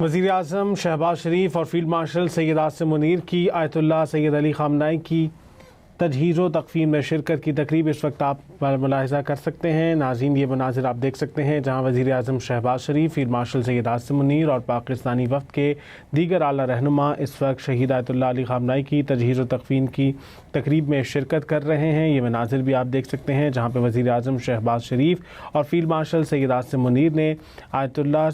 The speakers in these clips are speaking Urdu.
وزیر اعظم شہباز شریف اور فیلڈ مارشل سید عاصم منیر کی آیت اللہ سید علی خامنہئی کی تجہیز و تکفین میں شرکت کی تقریب اس وقت آپ ملاحظہ کر سکتے ہیں۔ ناظرین، یہ مناظر آپ دیکھ سکتے ہیں جہاں وزیر اعظم شہباز شریف، فیلڈ مارشل سید عاصم منیر اور پاکستانی وفد کے دیگر اعلیٰ رہنما اس وقت شہید آیت اللہ علی خامنہئی کی تجہیز و تکفین کی تقریب میں شرکت کر رہے ہیں۔ یہ مناظر بھی آپ دیکھ سکتے ہیں جہاں پہ وزیر اعظم شہباز شریف اور فیلڈ مارشل سید عاصم منیر نے آیت اللہ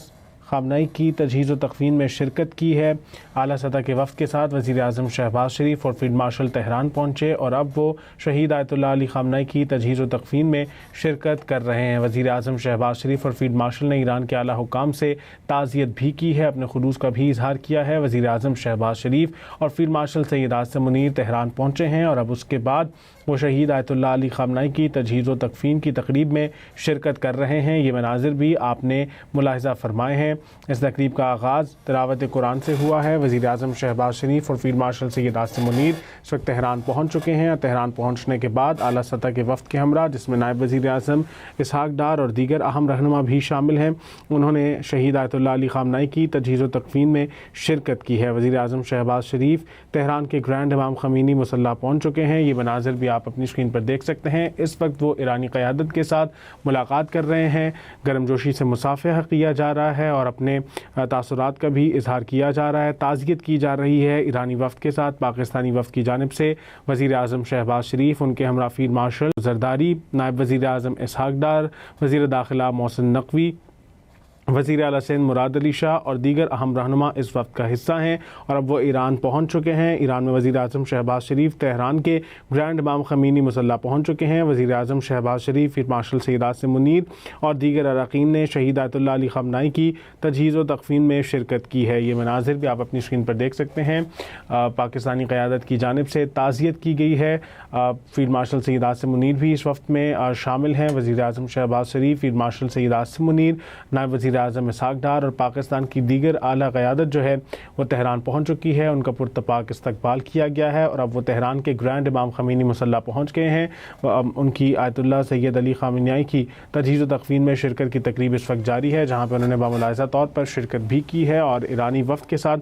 خامنہئی کی تجہیز و تکفین میں شرکت کی ہے۔ اعلیٰ سطح کے وفد کے ساتھ وزیر اعظم شہباز شریف اور فیلڈ مارشل تہران پہنچے اور اب وہ شہید آیت اللہ علی خامنہئی کی تجہیز و تکفین میں شرکت کر رہے ہیں۔ وزیر اعظم شہباز شریف اور فیلڈ مارشل نے ایران کے اعلیٰ حکام سے تعزیت بھی کی ہے، اپنے خلوص کا بھی اظہار کیا ہے۔ وزیر اعظم شہباز شریف اور field marshal Syed Asim Munir Tehran پہنچے ہیں اور اب اس کے بعد وہ شہید آیت اللہ علی خامنہئی کی تجہیز و تکفین کی تقریب میں شرکت کر رہے ہیں۔ یہ مناظر بھی آپ نے ملاحظہ فرمائے ہیں۔ اس تقریب کا آغاز تلاوت قرآن سے ہوا ہے۔ وزیر اعظم شہباز شریف اور فیلڈ مارشل سید عاصم منیر اس وقت تہران پہنچ چکے ہیں۔ تہران پہنچنے کے بعد اعلیٰ سطح کے وفد کے ہمراہ، جس میں نائب وزیر اعظم اسحاق ڈار اور دیگر اہم رہنما بھی شامل ہیں، انہوں نے شہید آیت اللہ علی خامنہئی کی تجہیز و تکفین میں شرکت کی ہے۔ وزیر اعظم شہباز شریف تہران کے گرینڈ امام خمینی مسلح پہنچ چکے ہیں۔ یہ مناظر بھی آپ اپنی اسکرین پر دیکھ سکتے ہیں۔ اس وقت وہ ایرانی قیادت کے ساتھ ملاقات کر رہے ہیں، گرم جوشی سے مصافحہ کیا جا رہا ہے اور اپنے تاثرات کا بھی اظہار کیا جا رہا ہے، تعزیت کی جا رہی ہے ایرانی وفد کے ساتھ۔ پاکستانی وفد کی جانب سے وزیر اعظم شہباز شریف، ان کے ہمراہ فیلڈ مارشل زرداری، نائب وزیر اعظم اسحاق ڈار، وزیر داخلہ محسن نقوی، وزیر اعلیٰ سندھ مراد علی شاہ اور دیگر اہم رہنما اس وفد کا حصہ ہیں اور اب وہ ایران پہنچ چکے ہیں۔ ایران میں وزیر اعظم شہباز شریف تہران کے گرینڈ امام خمینی مسلح پہنچ چکے ہیں۔ وزیر اعظم شہباز شریف، فیلڈ مارشل سید عاصم منیر اور دیگر اراکین نے شہید آیت اللہ علی خامنہئی کی تجہیز و تکفین میں شرکت کی ہے۔ یہ مناظر بھی آپ اپنی اسکرین پر دیکھ سکتے ہیں۔ پاکستانی قیادت کی جانب سے تعزیت کی گئی ہے۔ فیلڈ مارشل سید عاصم منیر بھی اس وفد میں شامل ہیں۔ وزیر اعظم شہباز شریف، فیلڈ مارشل سید عاصم منیر، نائب وزیر اعظم اسحاق ڈار اور پاکستان کی دیگر اعلیٰ قیادت جو ہے وہ تہران پہنچ چکی ہے۔ ان کا پرتپاک استقبال کیا گیا ہے اور اب وہ تہران کے گرینڈ امام خمینی مسلح پہنچ گئے ہیں۔ ان کی آیت اللہ سید علی خامنہئی کی تجہیز و تکفین میں شرکت کی تقریب اس وقت جاری ہے، جہاں پہ انہوں نے باملاحظہ طور پر شرکت بھی کی ہے اور ایرانی وفد کے ساتھ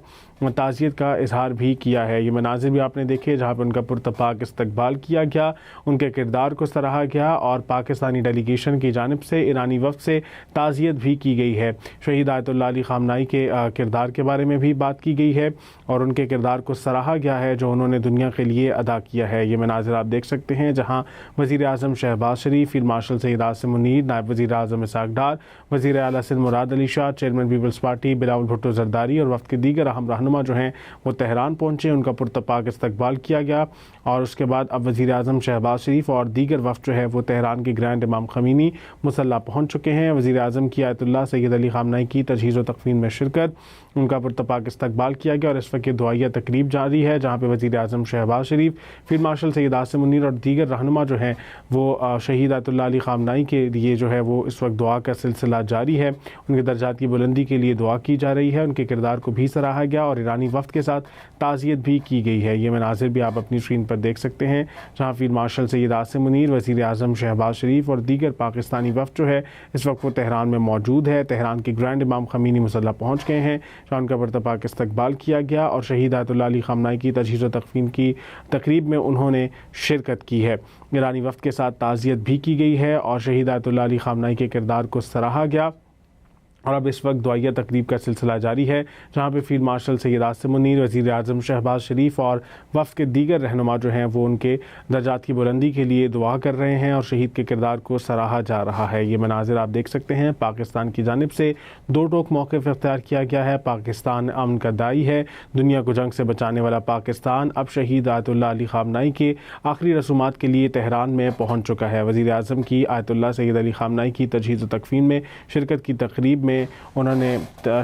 تعزیت کا اظہار بھی کیا ہے۔ یہ مناظر بھی آپ نے دیکھے جہاں پہ ان کا پرتپاک استقبال کیا گیا، ان کے کردار کو سراہا گیا اور پاکستانی ڈیلیگیشن کی جانب سے ایرانی وفد سے تعزیت بھی کی گئی ہے۔ شہید آیت اللہ علی خامنہئی کے کردار کے بارے میں بھی بات کی گئی ہے اور ان کے کردار کو سراہا گیا ہے جو انہوں نے دنیا کے لیے ادا کیا ہے۔ یہ مناظر آپ دیکھ سکتے ہیں جہاں وزیر اعظم شہباز شریف، فیلڈ مارشل سید عاصم منیر، نائب وزیر اعظم اسحاق ڈار، وزیر اعلیٰ Sindh Murad Ali Shah, chairman Peoples Party Bilawal Bhutto Zardari اور وفد کے دیگر اہم رہنما جو ہیں وہ تہران پہنچے، ان کا پرتپاک استقبال کیا گیا اور اس کے بعد اب وزیر اعظم شہباز شریف اور دیگر وفد جو ہے وہ تہران کے گرینڈ امام خمینی مسلح پہنچ چکے ہیں۔ وزیر اعظم کی آیت اللہ سید علی خامنہئی کی تجہیز و تکفین میں شرکت، ان کا پرتپاک استقبال کیا گیا اور اس وقت یہ دعائیہ تقریب جاری ہے جہاں پہ وزیر اعظم شہباز شریف، فیلڈ مارشل سید عاصم منیر اور دیگر رہنما جو ہیں وہ شہید آیت اللہ علی خامنہئی کے لیے جو ہے وہ اس وقت دعا کا سلسلہ جاری ہے۔ ان کے درجات کی بلندی کے لیے دعا کی جا رہی ہے، ان کے کردار کو بھی سراہا گیا اور ایرانی وفد کے ساتھ تعزیت بھی کی گئی ہے۔ یہ مناظر بھی آپ اپنی اسکرین پر دیکھ سکتے ہیں جہاں فیلڈ مارشل سید عاصم منیر، وزیر اعظم شہباز شریف اور دیگر پاکستانی وفد جو ہے اس وقت وہ تہران میں موجود ہے۔ تہران کے گرینڈ امام خمینی مسلح پہنچ گئے ہیں جہاں ان کا پرتپاک استقبال کیا گیا اور شہید آیت اللہ علی خامنہئی کی تجہیز و تکفین کی تقریب میں انہوں نے شرکت کی ہے۔ ایرانی وفد کے ساتھ تعزیت بھی کی گئی ہے اور شہید آیت اللہ علی خامنہئی کے کردار کو سراہا گیا اور اب اس وقت دعائیہ تقریب کا سلسلہ جاری ہے جہاں پہ فیلڈ مارشل سید عاصم منیر، وزیر اعظم شہباز شریف اور وفد کے دیگر رہنما جو ہیں وہ ان کے درجات کی بلندی کے لیے دعا کر رہے ہیں اور شہید کے کردار کو سراہا جا رہا ہے۔ یہ مناظر آپ دیکھ سکتے ہیں۔ پاکستان کی جانب سے دو ٹوک موقف اختیار کیا گیا ہے۔ پاکستان امن کا داعی ہے، دنیا کو جنگ سے بچانے والا پاکستان اب شہید آیت اللہ علی خامنہئی کے آخری رسومات کے لیے تہران میں پہنچ چکا ہے۔ وزیر اعظم کی آیت اللہ سید علی خامنہئی کی تجہیز و تکفین میں شرکت کی تقریب میں انہوں نے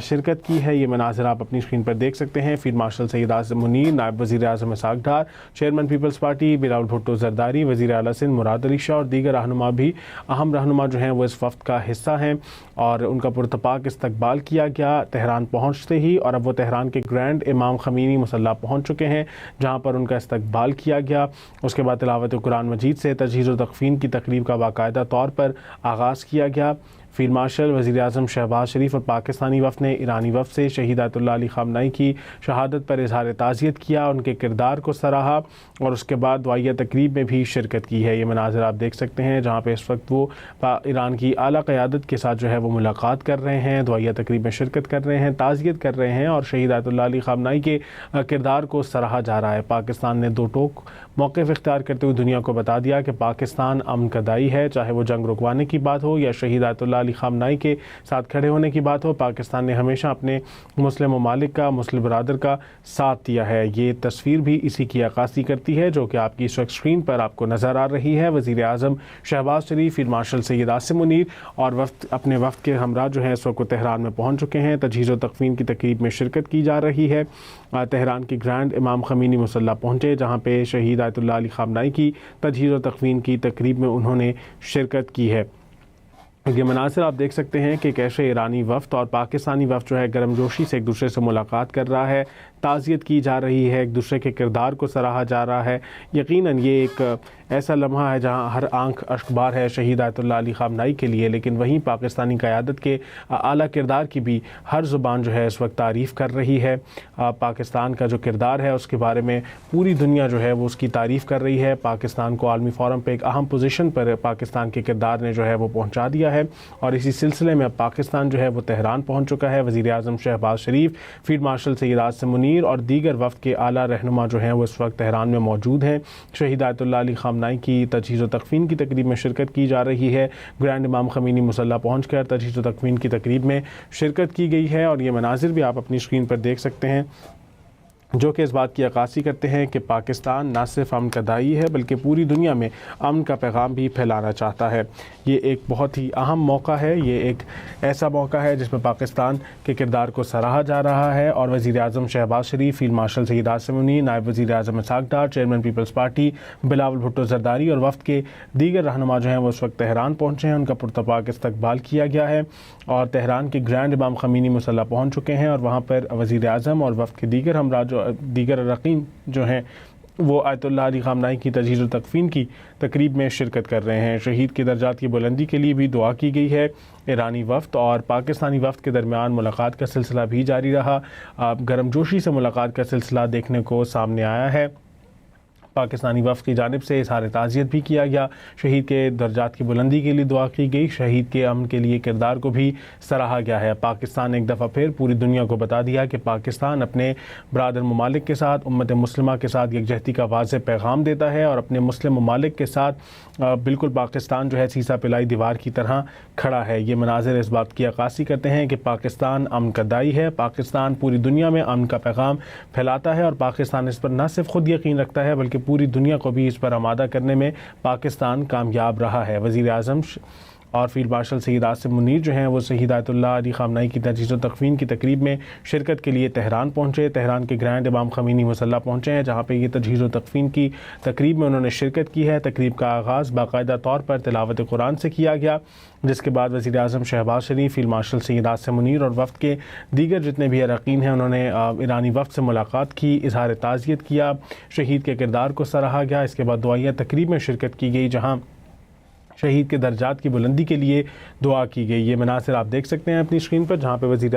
شرکت کی ہے۔ یہ مناظر آپ اپنی اسکرین پر دیکھ سکتے ہیں۔ فیلڈ مارشل سید عاصم منیر، نائب وزیر اعظم Ishaq Dar, chairman Peoples Party Bilawal Bhutto Zardari, وزیر اعلیٰ سندھ مراد علی شاہ اور دیگر رہنما بھی اہم رہنما جو ہیں وہ اس وفد کا حصہ ہیں اور ان کا پرتپاک استقبال کیا گیا تہران پہنچتے ہی اور اب وہ تہران کے گرینڈ امام خمینی مسلح پہنچ چکے ہیں جہاں پر ان کا استقبال کیا گیا۔ اس کے بعد تلاوت قرآن مجید سے تجہیز و تکفین کی تقریب کا باقاعدہ طور پر آغاز کیا گیا۔ فیلڈ مارشل وزیر اعظم شہباز شریف اور پاکستانی وفد نے ایرانی وفد سے شہید آیت اللہ علی خامنہئی کی شہادت پر اظہار تعزیت کیا، ان کے کردار کو سراہا اور اس کے بعد دعائیہ تقریب میں بھی شرکت کی ہے۔ یہ مناظر آپ دیکھ سکتے ہیں جہاں پہ اس وقت وہ ایران کی اعلیٰ قیادت کے ساتھ جو ہے وہ ملاقات کر رہے ہیں، دعائیہ تقریب میں شرکت کر رہے ہیں، تعزیت کر رہے ہیں اور شہید آیت اللہ علی خامنہئی کے کردار کو سراہا جا رہا ہے۔ پاکستان نے دو ٹوک موقف اختیار کرتے ہوئے دنیا کو بتا دیا کہ پاکستان امن کا داعی ہے، چاہے وہ جنگ رکوانے کی بات ہو یا شہید آیت اللہ علی خامنہئی کے ساتھ کھڑے ہونے کی بات ہو، پاکستان نے ہمیشہ اپنے مسلم ممالک کا، مسلم برادر کا ساتھ دیا ہے۔ یہ تصویر بھی اسی کی عکاسی کرتی ہے جو کہ آپ کی اس وقت اسکرین پر آپ کو نظر آ رہی ہے۔ وزیر اعظم شہباز شریف، فیلڈ مارشل سید عاصم منیر اور اپنے وفد کے ہمراہ جو ہے اس وقت تہران میں پہنچ چکے ہیں۔ تجہیز و تکفین کی تقریب میں شرکت کی جا رہی ہے۔ تہران کے گرینڈ امام خمینی مصلی پہنچے جہاں پہ شہید آیت اللہ علی خامنہئی کی تجہیز و تکفین کی تقریب میں انہوں نے شرکت کی ہے۔ یہ مناظر آپ دیکھ سکتے ہیں کہ کیسے ایرانی وفد اور پاکستانی وفد جو ہے گرم جوشی سے ایک دوسرے سے ملاقات کر رہا ہے، تعزیت کی جا رہی ہے، ایک دوسرے کے کردار کو سراہا جا رہا ہے۔ یقیناً یہ ایک ایسا لمحہ ہے جہاں ہر آنکھ اشکبار ہے شہید آیت اللہ علی خامنہئی کے لیے، لیکن وہیں پاکستانی قیادت کے اعلیٰ کردار کی بھی ہر زبان جو ہے اس وقت تعریف کر رہی ہے۔ پاکستان کا جو کردار ہے اس کے بارے میں پوری دنیا جو ہے وہ اس کی تعریف کر رہی ہے۔ پاکستان کو عالمی فورم پہ ایک اہم پوزیشن پر پاکستان کے کردار نے جو ہے وہ پہنچا دیا ہے اور اسی سلسلے میں پاکستان جو ہے وہ تہران پہنچ چکا ہے۔ وزیر اعظم شہباز شریف، فیلڈ مارشل سید عاصم منیر اور دیگر وفد کے اعلیٰ رہنما جو ہیں وہ اس وقت تہران میں موجود ہیں۔ شہید آیت اللہ علی خامنہئی کی تجہیز و تکفین کی تقریب میں شرکت کی جا رہی ہے۔ گرینڈ امام خمینی مصلی پہنچ کر تجہیز و تکفین کی تقریب میں شرکت کی گئی ہے اور یہ مناظر بھی آپ اپنی اسکرین پر دیکھ سکتے ہیں جو کہ اس بات کی عکاسی کرتے ہیں کہ پاکستان نہ صرف امن کا داعی ہے بلکہ پوری دنیا میں امن کا پیغام بھی پھیلانا چاہتا ہے۔ یہ ایک بہت ہی اہم موقع ہے، یہ ایک ایسا موقع ہے جس میں پاکستان کے کردار کو سراہا جا رہا ہے اور وزیر اعظم شہباز شریف، فیلڈ مارشل سید عاصم منیر، نائب وزیر اعظم Ishaq Dar, chairman Peoples Party Bilawal Bhutto Zardari اور وفد کے دیگر رہنما جو ہیں وہ اس وقت تہران پہنچے ہیں۔ ان کا پرتپاک استقبال کیا گیا ہے اور تہران کے گرینڈ امام خمینی مصلی پہنچ چکے ہیں اور وہاں پر وزیر اعظم اور وفد کے دیگر ہمراہ دیگر اراکین جو ہیں وہ آیت اللہ علی خامنہئی کی تجہیز و تکفین کی تقریب میں شرکت کر رہے ہیں۔ شہید کے درجات کی بلندی کے لیے بھی دعا کی گئی ہے۔ ایرانی وفد اور پاکستانی وفد کے درمیان ملاقات کا سلسلہ بھی جاری رہا۔ گرم جوشی سے ملاقات کا سلسلہ دیکھنے کو سامنے آیا ہے۔ پاکستانی وفد کی جانب سے اظہار تعزیت بھی کیا گیا، شہید کے درجات کی بلندی کے لیے دعا کی گئی، شہید کے امن کے لیے کردار کو بھی سراہا گیا ہے۔ پاکستان نے ایک دفعہ پھر پوری دنیا کو بتا دیا کہ پاکستان اپنے برادر ممالک کے ساتھ، امت مسلمہ کے ساتھ یکجہتی کا واضح پیغام دیتا ہے اور اپنے مسلم ممالک کے ساتھ بالکل پاکستان جو ہے سیسا پلائی دیوار کی طرح کھڑا ہے۔ یہ مناظر اس بات کی عکاسی کرتے ہیں کہ پاکستان امن کا داعی ہے، پاکستان پوری دنیا میں امن کا پیغام پھیلاتا ہے اور پاکستان اس پر نہ صرف خود یقین رکھتا ہے بلکہ پوری دنیا کو بھی اس پر آمادہ کرنے میں پاکستان کامیاب رہا ہے۔ وزیر اعظم اور فیلڈ مارشل سید عاصم منیر جو ہیں وہ شہید آیت اللہ علی خامنہئی کی تجہیز و تکفین کی تقریب میں شرکت کے لیے تہران پہنچے۔ تہران کے گرینڈ امام خمینی مصلی پہنچے ہیں جہاں پہ یہ تجہیز و تکفین کی تقریب میں انہوں نے شرکت کی ہے۔ تقریب کا آغاز باقاعدہ طور پر تلاوت قرآن سے کیا گیا جس کے بعد وزیر اعظم شہباز شریف، فیلڈ مارشل سید عاصم منیر اور وفد کے دیگر جتنے بھی اراکین ہیں انہوں نے ایرانی وفد سے ملاقات کی، اظہار تعزیت کیا، شہید کے کردار کو سراہا گیا۔ اس کے بعد دعائیہ تقریب میں شرکت کی گئی جہاں شہید کے درجات کی بلندی کے لیے دعا کی گئی۔ یہ مناظر آپ دیکھ سکتے ہیں اپنی اسکرین پر جہاں پہ وزیر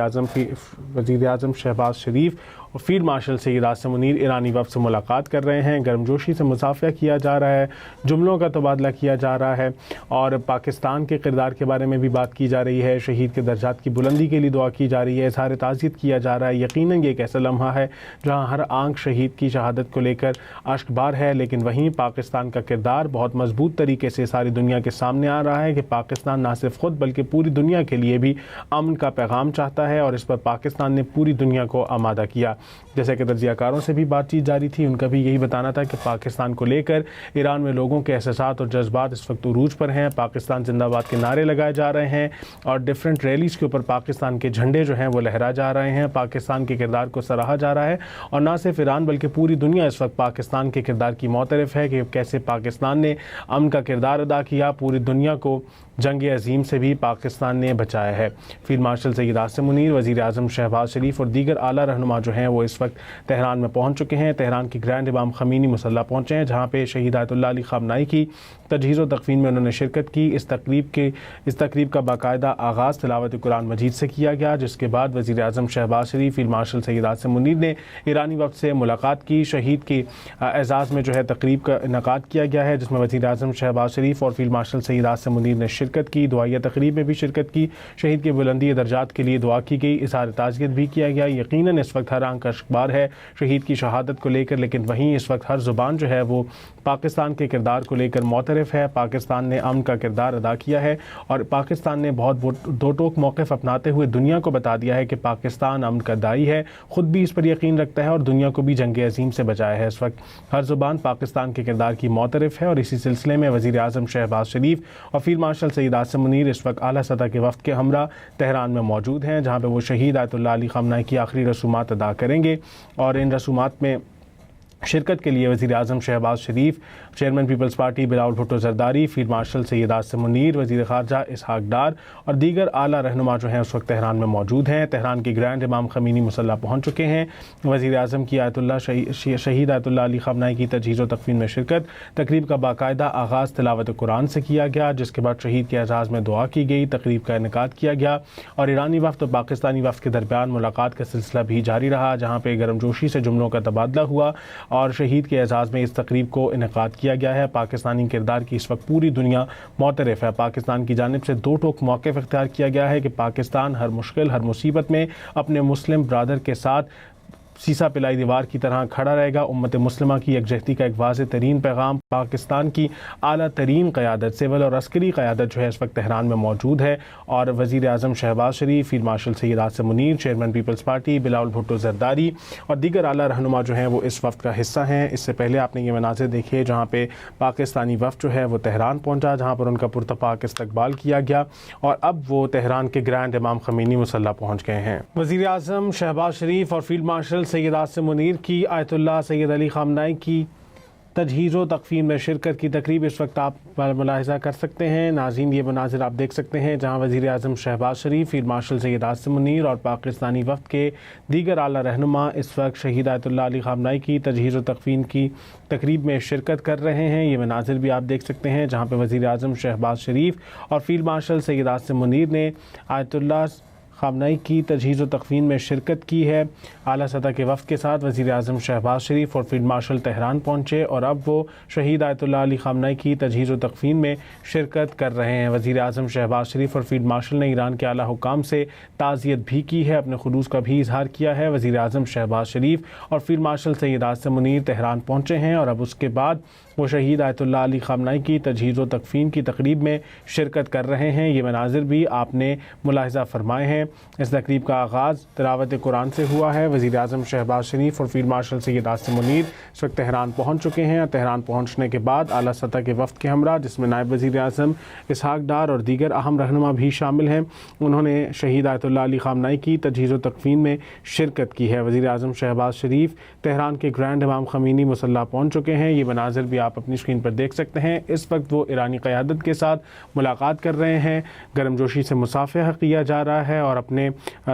اعظم شہباز شریف اور فیلڈ مارشل سید عاصم منیر ایرانی وفد سے ملاقات کر رہے ہیں، گرمجوشی سے مصافحہ کیا جا رہا ہے، جملوں کا تبادلہ کیا جا رہا ہے اور پاکستان کے کردار کے بارے میں بھی بات کی جا رہی ہے، شہید کے درجات کی بلندی کے لیے دعا کی جا رہی ہے، اظہار تعزیت کیا جا رہا ہے۔ یقیناً یہ ایک ایسا لمحہ ہے جہاں ہر آنکھ شہید کی شہادت کو لے کر اشکبار ہے، لیکن وہیں پاکستان کا کردار بہت مضبوط طریقے سے ساری دنیا کے سامنے آ رہا ہے کہ پاکستان نہ صرف خود بلکہ پوری دنیا کے لیے بھی امن کا پیغام چاہتا ہے اور اس پر پاکستان نے پوری دنیا کو آمادہ کیا۔ جیسے کہ تجزیہ کاروں سے بھی بات چیت جاری تھی، ان کا بھی یہی بتانا تھا کہ پاکستان کو لے کر ایران میں لوگوں کے احساسات اور جذبات اس وقت عروج پر ہیں، پاکستان زندہ باد کے نعرے لگائے جا رہے ہیں اور ڈیفرنٹ ریلیز کے اوپر پاکستان کے جھنڈے جو ہیں وہ لہرا جا رہے ہیں، پاکستان کے کردار کو سراہا جا رہا ہے اور نہ صرف ایران بلکہ پوری دنیا اس وقت پاکستان کے کردار کی معترف ہے کہ کیسے پاکستان نے امن کا کردار ادا کیا، پوری دنیا کو جنگ عظیم سے بھی پاکستان نے بچایا ہے۔ فیلڈ مارشل سید عاصم منیر، وزیر اعظم شہباز شریف اور دیگر اعلیٰ رہنما جو ہیں وہ اس وقت تہران میں پہنچ چکے ہیں۔ تہران کے گرینڈ امام خمینی مسلح پہنچے ہیں، جہاں پہ شہید آیت اللہ علی خامنائی کی تجہیز و تکفین میں انہوں نے شرکت کی۔ اس تقریب کا باقاعدہ آغاز تلاوت قرآن مجید سے کیا گیا، جس کے بعد وزیر اعظم شہباز شریف، فیلڈ مارشل سید عاصم منیر نے ایرانی وفد سے ملاقات کی۔ شہید کے اعزاز میں تقریب کا انعقاد کیا گیا ہے، جس میں وزیر اعظم شہباز شریف اور فیلڈ مارشل سید عاصم منیر نے شرکت کی۔ دعائیہ تقریب میں بھی شرکت کی۔ شہید کے بلندی درجات کے لیے دعا کی گئی، اظہار تعزیت بھی کیا گیا۔ یقیناً اس وقت ہر آنکھ اشکبار ہے شہید کی شہادت کو لے کر، لیکن وہیں اس وقت ہر زبان وہ پاکستان کے کردار کو لے کر معترف ہے۔ پاکستان نے امن کا کردار ادا کیا ہے اور پاکستان نے بہت دو ٹوک موقف اپناتے ہوئے دنیا کو بتا دیا ہے کہ پاکستان امن کا داعی ہے، خود بھی اس پر یقین رکھتا ہے اور دنیا کو بھی جنگ عظیم سے بچایا ہے۔ اس وقت ہر زبان پاکستان کے کردار کی معترف ہے اور اسی سلسلے میں وزیر اعظم شہباز شریف اور فیلڈ مارشل سید عاصم منیر اس وقت اعلیٰ سطح کے وفد کے ہمراہ تہران میں موجود ہیں، جہاں پہ وہ شہید آیت اللہ علی خامنائی کی آخری رسومات ادا کریں گے۔ اور ان رسومات میں شرکت کے لیے وزیر اعظم Shahbaz Sharif, chairman Peoples Party Bilawal Bhutto Zardari, field marshal Syed Asim Munir, وزیر خارجہ اسحاق ڈار اور دیگر اعلیٰ رہنما اس وقت تہران میں موجود ہیں۔ تہران کے گرینڈ امام خمینی مسلح پہنچ چکے ہیں۔ وزیر اعظم کی شہید آیت اللہ علی خامنائی کی تجہیز و تکفین میں شرکت۔ تقریب کا باقاعدہ آغاز تلاوت قرآن سے کیا گیا، جس کے بعد شہید کے اعزاز میں دعا کی گئی، تقریب کا انعقاد کیا گیا اور ایرانی وفد اور پاکستانی وفد کے درمیان ملاقات کا سلسلہ بھی جاری رہا، جہاں پہ گرمجوشی سے جملوں کا تبادلہ ہوا اور شہید کے اعزاز میں اس تقریب کو انعقاد کیا گیا ہے۔ پاکستانی کردار کی اس وقت پوری دنیا معترف ہے۔ پاکستان کی جانب سے دو ٹوک موقف اختیار کیا گیا ہے کہ پاکستان ہر مشکل، ہر مصیبت میں اپنے مسلم برادر کے ساتھ سیسا پلائی دیوار کی طرح کھڑا رہے گا۔ امت مسلمہ کی یکجہتی کا ایک واضح ترین پیغام پاکستان کی اعلیٰ ترین قیادت، سول اور عسکری قیادت اس وقت تہران میں موجود ہے اور وزیر اعظم Shahbaz Sharif, field marshal Syed Asim Munir, chairman Peoples Party Bilawal Bhutto Zardari اور دیگر اعلیٰ رہنما وہ اس وفد کا حصہ ہیں۔ اس سے پہلے آپ نے یہ مناظر دیکھے جہاں پہ پاکستانی وفد وہ تہران پہنچا، جہاں پر ان کا پرتپاک استقبال کیا گیا اور اب وہ تہران کے گرینڈ امام خمینی مسلح پہنچ گئے ہیں۔ وزیر اعظم شہباز شریف اور فیلڈ مارشل سید عاصم منیر کی آیت اللہ سید علی خامنائی کی تجہیز و تکفین میں شرکت کی تقریب اس وقت آپ ملاحظہ کر سکتے ہیں۔ ناظرین یہ مناظر آپ دیکھ سکتے ہیں جہاں وزیر اعظم شہباز شریف، فیلڈ مارشل سید عاصم منیر اور پاکستانی وفد کے دیگر اعلیٰ رہنما اس وقت شہید آیت اللہ علی خامنائی کی تجہیز و تکفین کی تقریب میں شرکت کر رہے ہیں۔ یہ مناظر بھی آپ دیکھ سکتے ہیں جہاں پہ وزیر اعظم شہباز شریف اور فیلڈ مارشل سید عاصم منیر نے آیت اللہ خامنائی کی تجہیز و تکفین میں شرکت کی ہے۔ اعلیٰ سطح کے وفد کے ساتھ وزیر اعظم شہباز شریف اور فیلڈ مارشل تہران پہنچے اور اب وہ شہید آیت اللہ علی خامنائی کی تجہیز و تکفین میں شرکت کر رہے ہیں۔ وزیر اعظم شہباز شریف اور فیلڈ مارشل نے ایران کے اعلیٰ حکام سے تعزیت بھی کی ہے، اپنے خلوص کا بھی اظہار کیا ہے۔ وزیر اعظم شہباز شریف اور field marshal Syed Asim Munir Tehran پہنچے ہیں اور اب اس کے بعد وہ شہید آیت اللہ علی خامنائی کی تجہیز و تکفین کی تقریب میں شرکت کر رہے ہیں۔ یہ مناظر بھی آپ نے ملاحظہ فرمائے ہیں۔ اس تقریب کا آغاز تلاوت قرآن سے ہوا ہے۔ وزیر اعظم شہباز شریف اور فیلڈ مارشل سید عاصم منیر اس وقت تہران پہنچ چکے ہیں اور تہران پہنچنے کے بعد اعلیٰ سطح کے وفد کے ہمراہ، جس میں نائب وزیر اعظم اسحاق ڈار اور دیگر اہم رہنما بھی شامل ہیں، انہوں نے شہید آیت اللہ علی خامنائی کی تجہیز و تکفین میں شرکت کی ہے۔ وزیر اعظم شہباز شریف تہران کے گرینڈ امام خمینی مسلح پہنچ چکے ہیں۔ یہ مناظر بھی آپ اپنی اسکرین پر دیکھ سکتے ہیں۔ اس وقت وہ ایرانی قیادت کے ساتھ ملاقات کر رہے ہیں، گرمجوشی سے مصافحہ کیا جا رہا ہے اور اپنے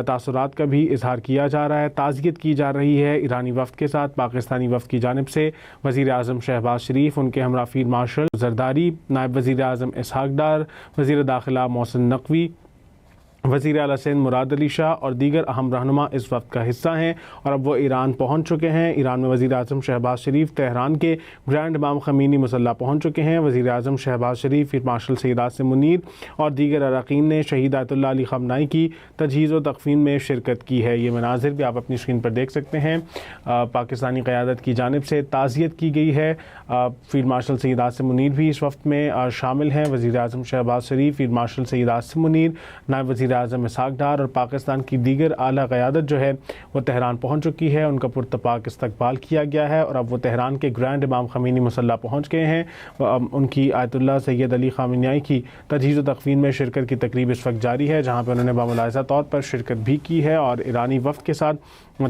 تاثرات کا بھی اظہار کیا جا رہا ہے، تعزیت کی جا رہی ہے ایرانی وفد کے ساتھ۔ پاکستانی وفد کی جانب سے وزیر اعظم شہباز شریف، ان کے ہمراہ فیلڈ مارشل زرداری، نائب وزیر اعظم اسحاق ڈار، وزیر داخلہ محسن نقوی، وزیر اعلیٰ سندھ مراد علی شاہ اور دیگر اہم رہنما اس وفد کا حصہ ہیں اور اب وہ ایران پہنچ چکے ہیں۔ ایران میں وزیر اعظم شہباز شریف تہران کے گرینڈ امام خمینی مسلح پہنچ چکے ہیں۔ وزیر اعظم شہباز شریف، فیلڈ مارشل سید عاصم منیر اور دیگر اراکین نے شہید آیت اللہ علی خامنائی کی تجہیز و تکفین میں شرکت کی ہے۔ یہ مناظر بھی آپ اپنی اسکرین پر دیکھ سکتے ہیں۔ پاکستانی قیادت کی جانب سے تعزیت کی گئی ہے۔ فیلڈ مارشل سید عاصم منیر بھی اس وفد میں شامل ہیں۔ وزیر اعظم شہباز شریف، فیلڈ مارشل سید عاصم منیر، نائب وزیر اعظم اسحاق ڈار اور پاکستان کی دیگر اعلیٰ قیادت وہ تہران پہنچ چکی ہے، ان کا پرتپاک استقبال کیا گیا ہے اور اب وہ تہران کے گرینڈ امام خمینی مسلح پہنچ گئے ہیں۔ ان کی آیت اللہ سید علی خامنائی کی تجہیز و تکفین میں شرکت کی تقریب اس وقت جاری ہے، جہاں پہ انہوں نے باملاحظہ طور پر شرکت بھی کی ہے اور ایرانی وفد کے ساتھ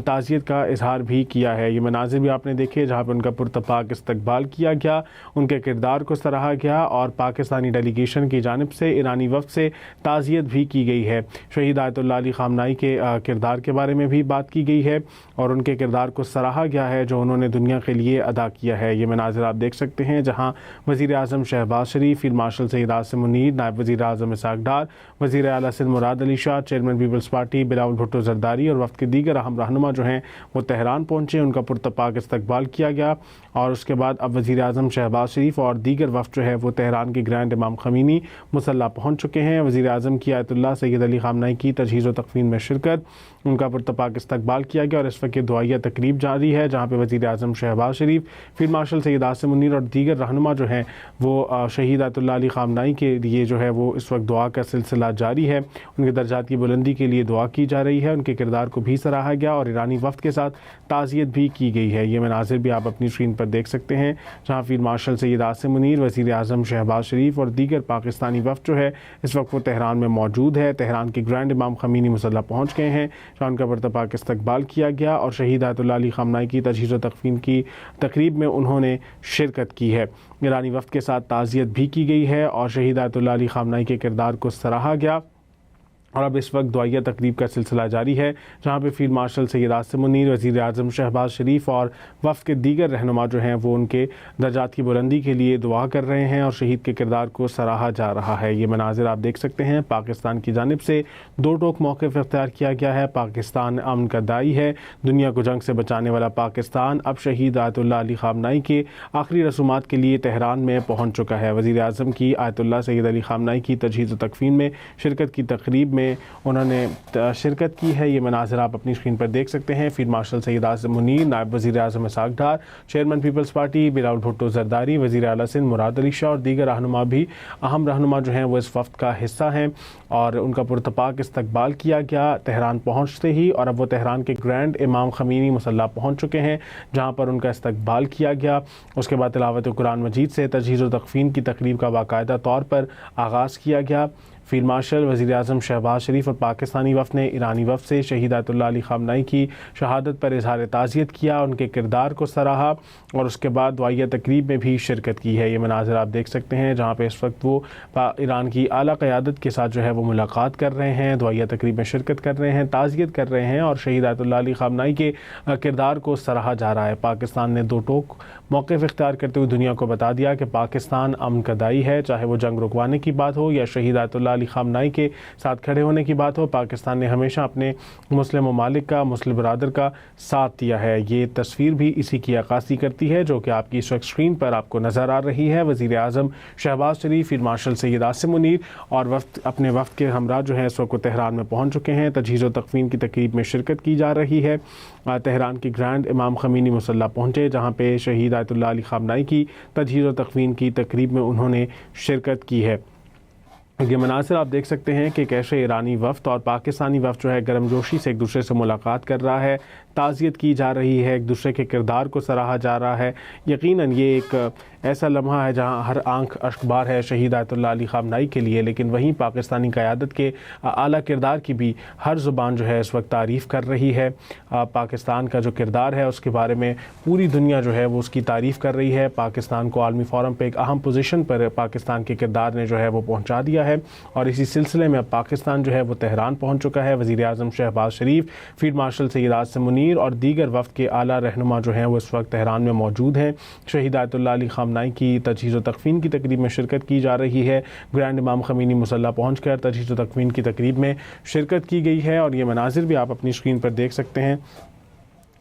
تعزیت کا اظہار بھی کیا ہے۔ یہ مناظر بھی آپ نے دیکھے جہاں پہ ان کا پرتپاک استقبال کیا گیا، ان کے کردار کو سراہا گیا اور پاکستانی ڈیلیگیشن کی جانب سے ایرانی وفد سے تعزیت بھی کی گئی ہے۔ ہے۔ شہید آیت اللہ علی خامنائی کے کردار کے بارے میں بھی بات کی گئی ہے اور ان کے کردار کو سراہا گیا ہے جو انہوں نے دنیا کے لیے ادا کیا ہے۔ یہ مناظر آپ دیکھ سکتے ہیں جہاں وزیر اعظم شہباز شریف، فیلڈ مارشل سید عاصم منیر، نائب وزیر اعظم اسحاق ڈار، وزیر اعلیٰ Sindh Murad Ali Shah, chairman Peoples Party Bilawal Bhutto Zardari اور وفد کے دیگر اہم رہنما جو ہیں وہ تہران پہنچے، ان کا پرتپاک استقبال کیا گیا اور اس کے بعد اب وزیر اعظم شہباز شریف اور دیگر وفد جو ہے وہ تہران کے گرینڈ امام خمینی مسلح پہنچ چکے ہیں۔ وزیر اعظم کی آیت اللہ سید علی خامنائی کی تجہیز و تکفین میں شرکت، ان کا پرتپاک استقبال کیا گیا اور اس وقت دعائیہ تقریب جاری ہے جہاں پہ وزیر اعظم شہباز شریف، فیلڈ مارشل سید عاصم منیر اور دیگر رہنما جو ہیں وہ شہید آیت اللہ علی خامنائی کے لیے جو ہے وہ اس وقت دعا کا سلسلہ جاری ہے۔ ان کے درجات کی بلندی کے لیے دعا کی جا رہی ہے، ان کے کردار کو بھی سراہا گیا اور ایرانی وفد کے ساتھ تعزیت بھی کی گئی ہے۔ یہ مناظر بھی آپ اپنی اسکرین پر دیکھ سکتے ہیں جہاں فیلڈ مارشل سید عاصم منیر، وزیر اعظم شہباز شریف اور دیگر پاکستانی وفد جو ہے اس وقت وہ تہران میں موجود ہے۔ تہران کے گرینڈ امام خمینی مسلح پہنچ گئے ہیں جہاں ان کا پرتپاک استقبال کیا گیا اور شہید آیت اللہ علی خامنائی کی تجہیز و تکفین کی تقریب میں انہوں نے شرکت کی ہے۔ ایرانی وفد کے ساتھ تعزیت بھی کی گئی ہے اور شہید آیت اللہ علی خامنائی کے کردار کو سراہا گیا اور اب اس وقت دعائیہ تقریب کا سلسلہ جاری ہے جہاں پہ فیلڈ مارشل سید عاصم منیر، وزیر اعظم شہباز شریف اور وفد کے دیگر رہنما جو ہیں وہ ان کے درجات کی بلندی کے لیے دعا کر رہے ہیں اور شہید کے کردار کو سراہا جا رہا ہے۔ یہ مناظر آپ دیکھ سکتے ہیں۔ پاکستان کی جانب سے دو ٹوک موقف اختیار کیا گیا ہے۔ پاکستان امن کا داعی ہے، دنیا کو جنگ سے بچانے والا پاکستان اب شہید آیت اللہ علی خامنائی کے آخری رسومات کے لیے تہران میں پہنچ چکا ہے۔ وزیر اعظم کی آیت اللہ سید علی خامنائی کی تجہیز و تکفین میں شرکت کی تقریب میں انہوں نے شرکت کی ہے۔ یہ مناظر آپ اپنی اسکرین پر دیکھ سکتے ہیں۔ فیلڈ مارشل سید عاصم منیر، نائب وزیر اعظم Ishaq Dar, chairman Peoples Party Bilawal Bhutto Zardari, وزیر اعلیٰ سندھ مراد علی شاہ اور دیگر رہنما بھی اہم رہنما جو ہیں وہ اس وفد کا حصہ ہیں اور ان کا پرتپاک استقبال کیا گیا تہران پہنچتے ہی اور اب وہ تہران کے گرینڈ امام خمینی مسلح پہنچ چکے ہیں جہاں پر ان کا استقبال کیا گیا۔ اس کے بعد تلاوت قرآن مجید سے تجہیز و تکفین کی تقریب کا باقاعدہ طور پر آغاز کیا گیا۔ فیلڈ مارشل، وزیر اعظم شہباز شریف اور پاکستانی وفد نے ایرانی وفد سے شہید آیت اللہ علی خامنائی کی شہادت پر اظہار تعزیت کیا، ان کے کردار کو سراہا اور اس کے بعد دعائیہ تقریب میں بھی شرکت کی ہے۔ یہ مناظر آپ دیکھ سکتے ہیں جہاں پہ اس وقت وہ ایران کی اعلیٰ قیادت کے ساتھ جو ہے وہ ملاقات کر رہے ہیں، دعائیہ تقریب میں شرکت کر رہے ہیں، تعزیت کر رہے ہیں اور شہید آیت اللہ علی خامنائی کے کردار کو سراہا جا رہا ہے۔ پاکستان نے دو ٹوک موقف اختیار کرتے ہوئے دنیا کو بتا دیا کہ پاکستان امن کا داعی ہے، چاہے وہ جنگ رکوانے کی بات ہو یا شہید آیت اللہ علی خامنائی کے ساتھ کھڑے ہونے کی بات ہو۔ پاکستان نے ہمیشہ اپنے مسلم ممالک کا، مسلم برادر کا ساتھ دیا ہے۔ یہ تصویر بھی اسی کی عکاسی کرتی ہے جو کہ آپ کی اس وقت اسکرین پر آپ کو نظر آ رہی ہے۔ وزیر اعظم شہباز شریف، فیلڈ مارشل سید عاصم منیر اور اپنے وفد کے ہمراہ جو ہیں اس وقت تہران میں پہنچ چکے ہیں۔ تجہیز و تکفین کی تقریب میں شرکت کی جا رہی ہے۔ تہران کے گرینڈ امام خمینی مسلح پہنچے جہاں پہ شہید آیت اللہ علی خامنائی کی تجہیز و تکفین کی تقریب میں انہوں نے شرکت کی ہے۔ یہ مناظر آپ دیکھ سکتے ہیں کہ کیسے ایرانی وفد اور پاکستانی وفد جو ہے گرم جوشی سے ایک دوسرے سے ملاقات کر رہا ہے، تعزیت کی جا رہی ہے، ایک دوسرے کے کردار کو سراہا جا رہا ہے۔ یقیناً یہ ایک ایسا لمحہ ہے جہاں ہر آنکھ اشکبار ہے شہید آیت اللہ علی خامنائی کے لیے، لیکن وہیں پاکستانی قیادت کے اعلیٰ کردار کی بھی ہر زبان جو ہے اس وقت تعریف کر رہی ہے۔ پاکستان کا جو کردار ہے اس کے بارے میں پوری دنیا جو ہے وہ اس کی تعریف کر رہی ہے۔ پاکستان کو عالمی فورم پہ ایک اہم پوزیشن پر پاکستان کے کردار نے جو ہے وہ پہنچا دیا ہے اور اسی سلسلے میں اب پاکستان جو ہے وہ تہران پہنچ چکا ہے۔ وزیر اعظم شہباز شریف، فیلڈ مارشل سید عاصم منیر اور دیگر وفد کے اعلیٰ رہنما جو ہیں وہ اس وقت تہران میں موجود ہیں۔ شہید آیت اللہ علی خامنائی کی تجہیز و تکفین کی تقریب میں شرکت کی جا رہی ہے۔ گرینڈ امام خمینی مسلح پہنچ کر تجہیز و تکفین کی تقریب میں شرکت کی گئی ہے اور یہ مناظر بھی آپ اپنی اسکرین پر دیکھ سکتے ہیں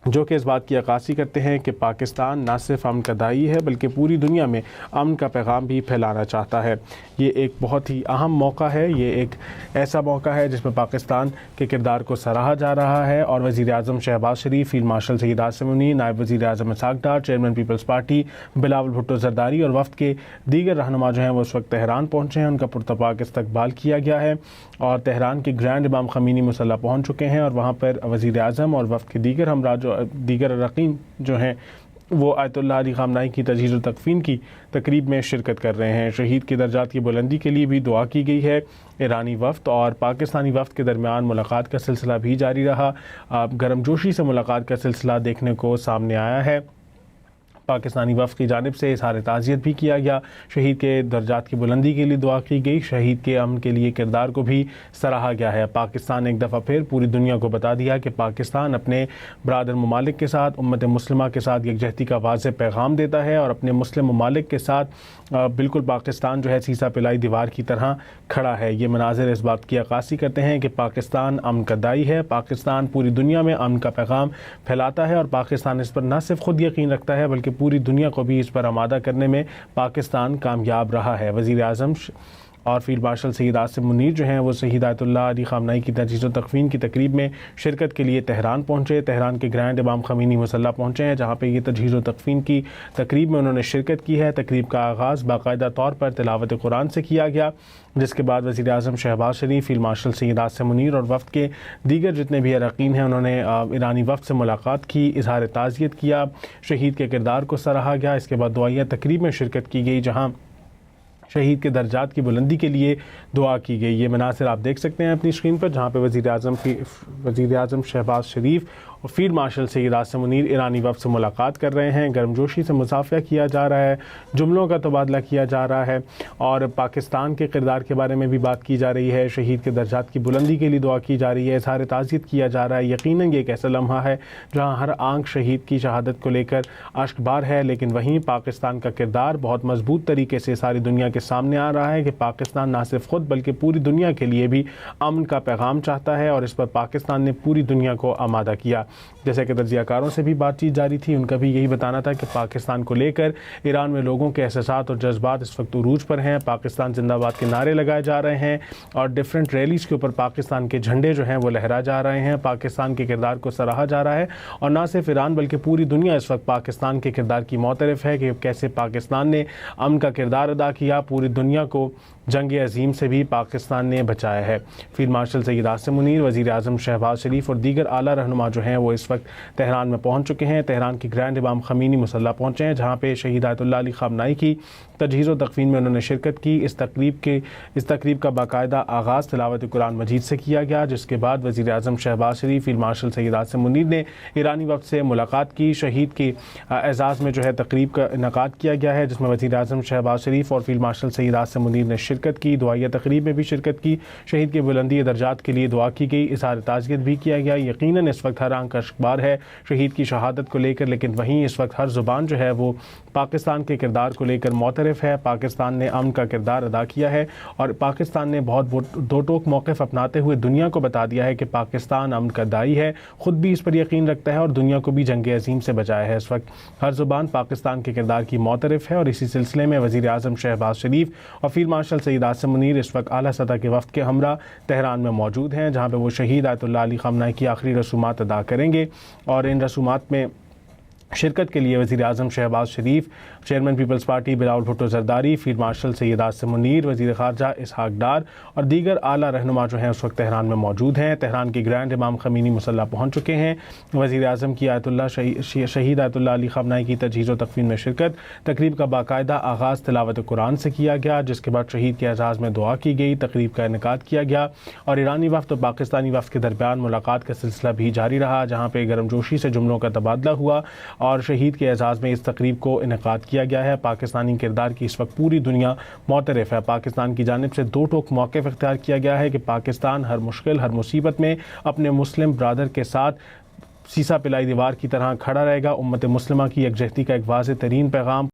جو کہ اس بات کی عکاسی کرتے ہیں کہ پاکستان نہ صرف امن کا داعی ہے بلکہ پوری دنیا میں امن کا پیغام بھی پھیلانا چاہتا ہے۔ یہ ایک بہت ہی اہم موقع ہے، یہ ایک ایسا موقع ہے جس میں پاکستان کے کردار کو سراہا جا رہا ہے اور وزیر اعظم شہباز شریف، فیلڈ مارشل سید عاصم منیر، نائب وزیر اعظم Ishaq Dar, chairman Peoples Party Bilawal Bhutto Zardari اور وفد کے دیگر رہنما جو ہیں وہ اس وقت تہران پہنچے ہیں، ان کا پرتپاک استقبال کیا گیا ہے اور تہران کے گرینڈ امام خمینی مسلح پہنچ چکے ہیں اور وہاں پر وزیر اعظم اور وفد کے دیگر ہمراہ دیگر اراکین جو ہیں وہ آیت اللہ علی خامنائی کی تجہیز و تکفین کی تقریب میں شرکت کر رہے ہیں۔ شہید کے درجات کی بلندی کے لیے بھی دعا کی گئی ہے۔ ایرانی وفد اور پاکستانی وفد کے درمیان ملاقات کا سلسلہ بھی جاری رہا۔ گرم جوشی سے ملاقات کا سلسلہ دیکھنے کو سامنے آیا ہے۔ پاکستانی وفد کی جانب سے اظہار تعزیت بھی کیا گیا، شہید کے درجات کی بلندی کے لیے دعا کی گئی، شہید کے امن کے لیے کردار کو بھی سراہا گیا ہے۔ پاکستان نے ایک دفعہ پھر پوری دنیا کو بتا دیا کہ پاکستان اپنے برادر ممالک کے ساتھ، امت مسلمہ کے ساتھ یکجہتی کا واضح پیغام دیتا ہے اور اپنے مسلم ممالک کے ساتھ بالکل پاکستان جو ہے سیسا پلائی دیوار کی طرح کھڑا ہے۔ یہ مناظر اس بات کی عکاسی کرتے ہیں کہ پاکستان امن کا داعی ہے، پاکستان پوری دنیا میں امن کا پیغام پھیلاتا ہے اور پاکستان اس پر نہ صرف خود یقین رکھتا ہے بلکہ پوری دنیا کو بھی اس پر آمادہ کرنے میں پاکستان کامیاب رہا ہے۔ وزیر اعظم اور فیلڈ مارشل سید عاصم منیر جو ہیں وہ شہید آیت اللہ علی خامنہئی کی تجہیز و تکفین کی تقریب میں شرکت کے لیے تہران پہنچے۔ تہران کے گرینڈ امام خمینی مسلح پہنچے ہیں جہاں پہ یہ تجہیز و تکفین کی تقریب میں انہوں نے شرکت کی ہے۔ تقریب کا آغاز باقاعدہ طور پر تلاوت قرآن سے کیا گیا، جس کے بعد وزیر اعظم شہباز شریف، فیلڈ مارشل سید عاصم منیر اور وفد کے دیگر جتنے بھی اراکین ہیں انہوں نے ایرانی وفد سے ملاقات کی، اظہار تعزیت کیا، شہید کے کردار کو سراہا گیا۔ اس کے بعد دعائیہ تقریب میں شرکت کی گئی جہاں شہید کے درجات کی بلندی کے لیے دعا کی گئی۔ یہ مناظر آپ دیکھ سکتے ہیں اپنی اسکرین پر، جہاں پہ وزیر اعظم شہباز شریف اور فیلڈ مارشل سید عاصم منیر ایرانی وفد سے ملاقات کر رہے ہیں، گرمجوشی سے مصافحہ کیا جا رہا ہے، جملوں کا تبادلہ کیا جا رہا ہے اور پاکستان کے کردار کے بارے میں بھی بات کی جا رہی ہے، شہید کے درجات کی بلندی کے لیے دعا کی جا رہی ہے، اظہار تعزیت کیا جا رہا ہے۔ یقیناً یہ ایک ایسا لمحہ ہے جہاں ہر آنکھ شہید کی شہادت کو لے کر اشک بار ہے، لیکن وہیں پاکستان کا کردار بہت مضبوط طریقے سے ساری دنیا کے سامنے آ رہا ہے کہ پاکستان نہ صرف خود بلکہ پوری دنیا کے لیے بھی امن کا پیغام چاہتا ہے اور اس پر پاکستان نے پوری دنیا کو آمادہ کیا۔ جیسے کہ تجزیہ کاروں سے بھی بات چیت جاری تھی، ان کا بھی یہی بتانا تھا کہ پاکستان کو لے کر ایران میں لوگوں کے احساسات اور جذبات اس وقت عروج پر ہیں، پاکستان زندہ باد کے نعرے لگائے جا رہے ہیں اور ڈیفرنٹ ریلیز کے اوپر پاکستان کے جھنڈے جو ہیں وہ لہرا جا رہے ہیں، پاکستان کے کردار کو سراہا جا رہا ہے اور نہ صرف ایران بلکہ پوری دنیا اس وقت پاکستان کے کردار کی معترف ہے کہ کیسے پاکستان نے امن کا کردار ادا کیا، پوری دنیا کو جنگ عظیم سے بھی پاکستان نے بچایا ہے۔ فیلڈ مارشل سید عاصم منیر، وزیر اعظم شہباز شریف اور دیگر اعلیٰ رہنما جو ہیں وہ اس وقت تہران میں پہنچ چکے ہیں۔ تہران کے گرینڈ امام خمینی مسلح پہنچے ہیں جہاں پہ شہید آیت اللہ علی خامنہئی کی تجہیز و تکفین میں انہوں نے شرکت کی۔ اس تقریب کا باقاعدہ آغاز تلاوت قرآن مجید سے کیا گیا، جس کے بعد وزیر اعظم شہباز شریف، فیلڈ مارشل سید عاصم منیر نے ایرانی وفد سے ملاقات کی۔ شہید کے اعزاز میں جو ہے تقریب کا انعقاد کیا گیا ہے جس میں وزیر اعظم شہباز شریف اور فیلڈ مارشل سید عاصم منیر نے شرکت کی، دعائیہ تقریب میں بھی شرکت کی، شہید کے بلندی درجات کے لیے دعا کی گئی، اظہار تعزیت بھی کیا گیا۔ یقیناً اس وقت ہر آنکھ اشکبار ہے شہید کی شہادت کو لے کر، لیکن وہیں اس وقت ہر زبان جو ہے وہ پاکستان کے کردار کو لے کر معترف ہے۔ پاکستان نے امن کا کردار ادا کیا ہے اور پاکستان نے بہت دو ٹوک موقف اپناتے ہوئے دنیا کو بتا دیا ہے کہ پاکستان امن کا داعی ہے، خود بھی اس پر یقین رکھتا ہے اور دنیا کو بھی جنگ عظیم سے بچایا ہے۔ اس وقت ہر زبان پاکستان کے کردار کی معترف ہے اور اسی سلسلے میں وزیر اعظم شہباز شریف اور فیلڈ مارشل سید عاصم منیر اس وقت اعلیٰ سطح کے وفد کے ہمراہ تہران میں موجود ہیں جہاں پہ وہ شہید آیت اللہ علی خامنہئی کی آخری رسومات ادا کریں گے اور ان رسومات میں شرکت کے لیے وزیر اعظم Shahbaz Sharif, chairman Peoples Party Bilawal Bhutto Zardari, field marshal Syed Asim Munir, وزیر خارجہ اسحاق ڈار اور دیگر اعلیٰ رہنما جو ہیں اس وقت تہران میں موجود ہیں۔ تہران کے گرینڈ امام خمینی مسلح پہنچ چکے ہیں۔ وزیر اعظم کی شہید آیت اللہ علی خامنہئی کی تجہیز و تکفین میں شرکت، تقریب کا باقاعدہ آغاز تلاوت قرآن سے کیا گیا، جس کے بعد شہید کے اعزاز میں دعا کی گئی، تقریب کا انعقاد کیا گیا اور ایرانی وفد اور پاکستانی وفد کے درمیان ملاقات کا سلسلہ بھی جاری رہا جہاں پہ گرمجوشی سے جملوں کا تبادلہ ہوا اور شہید کے اعزاز میں اس تقریب کو انعقاد کیا گیا ہے۔ پاکستانی کردار کی اس وقت پوری دنیا معترف ہے۔ پاکستان کی جانب سے دو ٹوک موقف اختیار کیا گیا ہے کہ پاکستان ہر مشکل، ہر مصیبت میں اپنے مسلم برادر کے ساتھ سیسا پلائی دیوار کی طرح کھڑا رہے گا۔ امت مسلمہ کی یکجہتی کا ایک واضح ترین پیغام